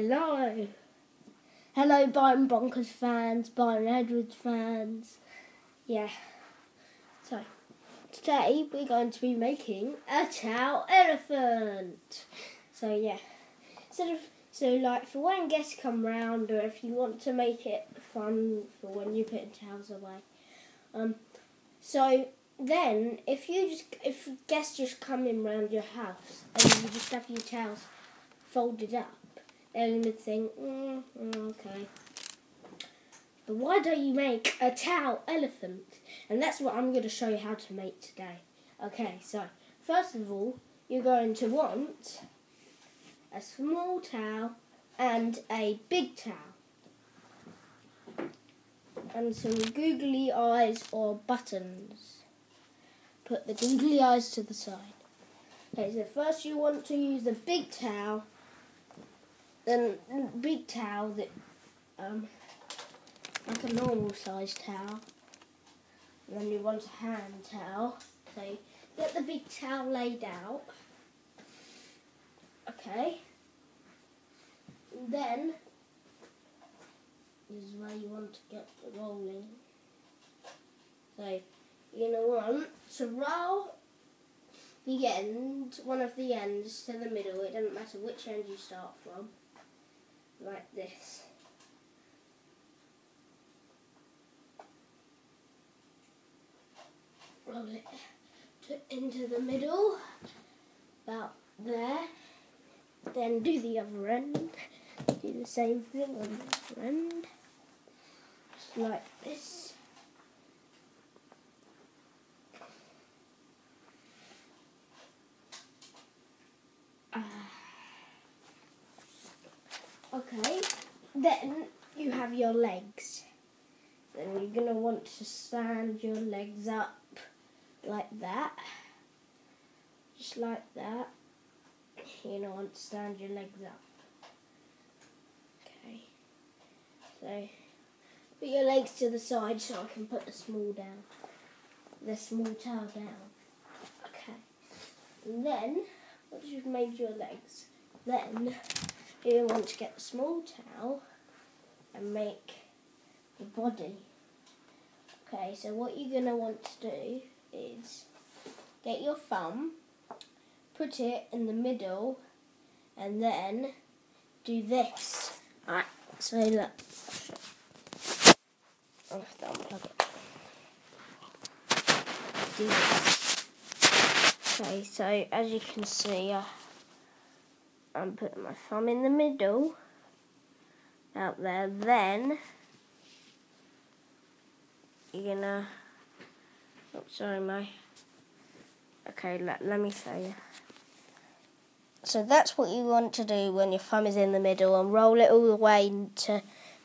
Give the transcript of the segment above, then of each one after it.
Hello. Hello, Byron Bonkers fans, Byron Edwards fans. Yeah. So, today we're going to be making a towel elephant. So, yeah. So like for when guests come round, or if you want to make it fun for when you're putting towels away. So then, if guests just come in round your house and you just have your towels folded up, they're going to think, okay. But why don't you make a towel elephant? And that's what I'm going to show you how to make today. Okay, so first of all, you're going to want a small towel and a big towel. And some googly eyes or buttons. Put the googly eyes to the side. Okay, so first you want to use the big towel. Then big towel that like a normal size towel. And then you want a hand towel. So get the big towel laid out. Okay. And then this is where you want to get the rolling. So you're going to want to roll the end, one of the ends to the middle. It doesn't matter which end you start from. Like this. Roll it into the middle, about there. Then do the other end. Do the same thing on the other end. Just like this. Okay, then you have your legs. Then you're going to want to stand your legs up like that. Just like that. You're going to want to stand your legs up. Okay. So, put your legs to the side so I can put the small towel down. Okay. And then, once you've made your legs, then you want to get the small towel and make the body. Okay, so what you're going to want to do is get your thumb, put it in the middle, and then do this. Alright, so look. I'll have to unplug it. Do this. Okay, so as you can see, I'm putting my thumb in the middle, out there. Then you're gonna. Oh, sorry, Okay, let me show you. So that's what you want to do when your thumb is in the middle, and roll it all the way to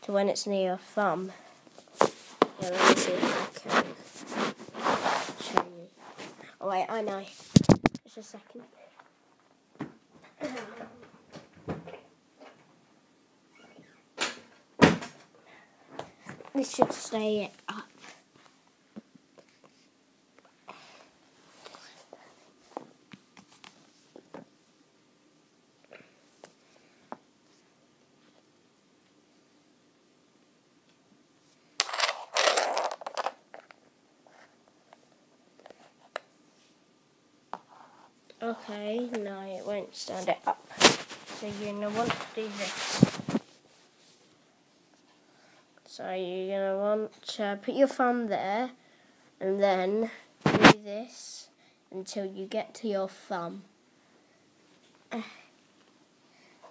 when it's near your thumb. Yeah, let me see if I can show you. Oh wait, I know. Just a second. This should stay up. Okay, no, it won't stand it up. So you're going to want to do this. So you're going to want to put your thumb there and then do this until you get to your thumb.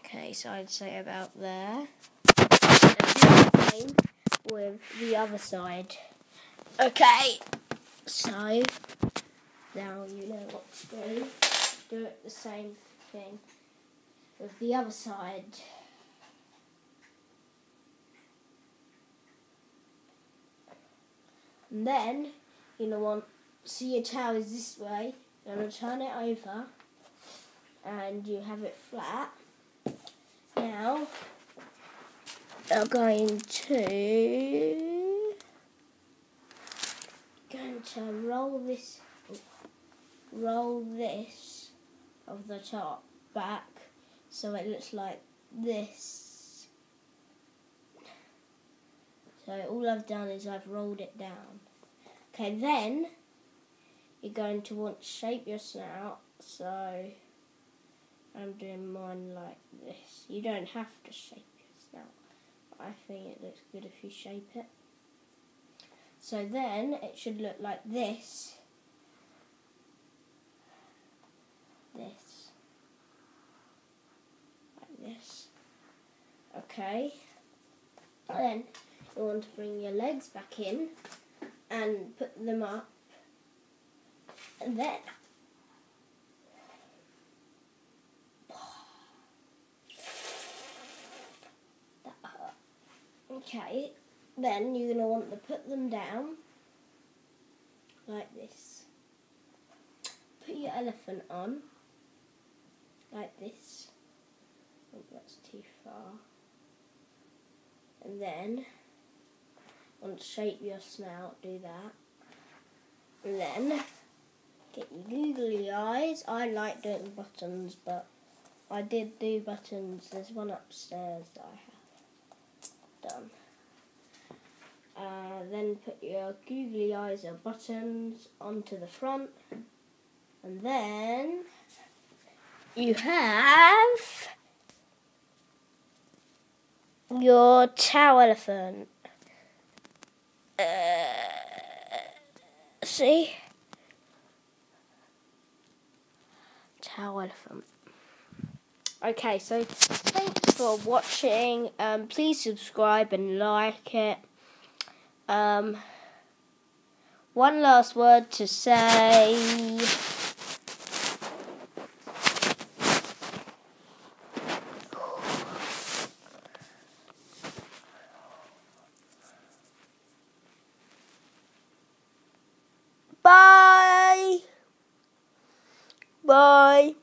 Okay, so I'd say about there. And do the same with the other side. Okay, so now you know what to do. Do it the same thing with the other side. And then you're going to want, see your towel is this way, you're going to turn it over and you have it flat. Now you're going to roll this of the top back so it looks like this. So all I've done is I've rolled it down. Okay, then you're going to want to shape your snout. So I'm doing mine like this. You don't have to shape your snout, but I think it looks good if you shape it. So then it should look like this. This. Like this. Okay. Then you want to bring your legs back in and put them up. And then that hurt. Okay. Then you're going to want to put them down like this. Put your elephant on like this. Oh, that's too far. And then want to shape your snout, do that. And then get your googly eyes. I like doing buttons, but I did do buttons. There's one upstairs that I have done. Then put your googly eyes or buttons onto the front. And then you have your tow elephant. See? Tow elephant. Okay, so thanks for watching. Please subscribe and like it. One last word to say. Bye. Bye.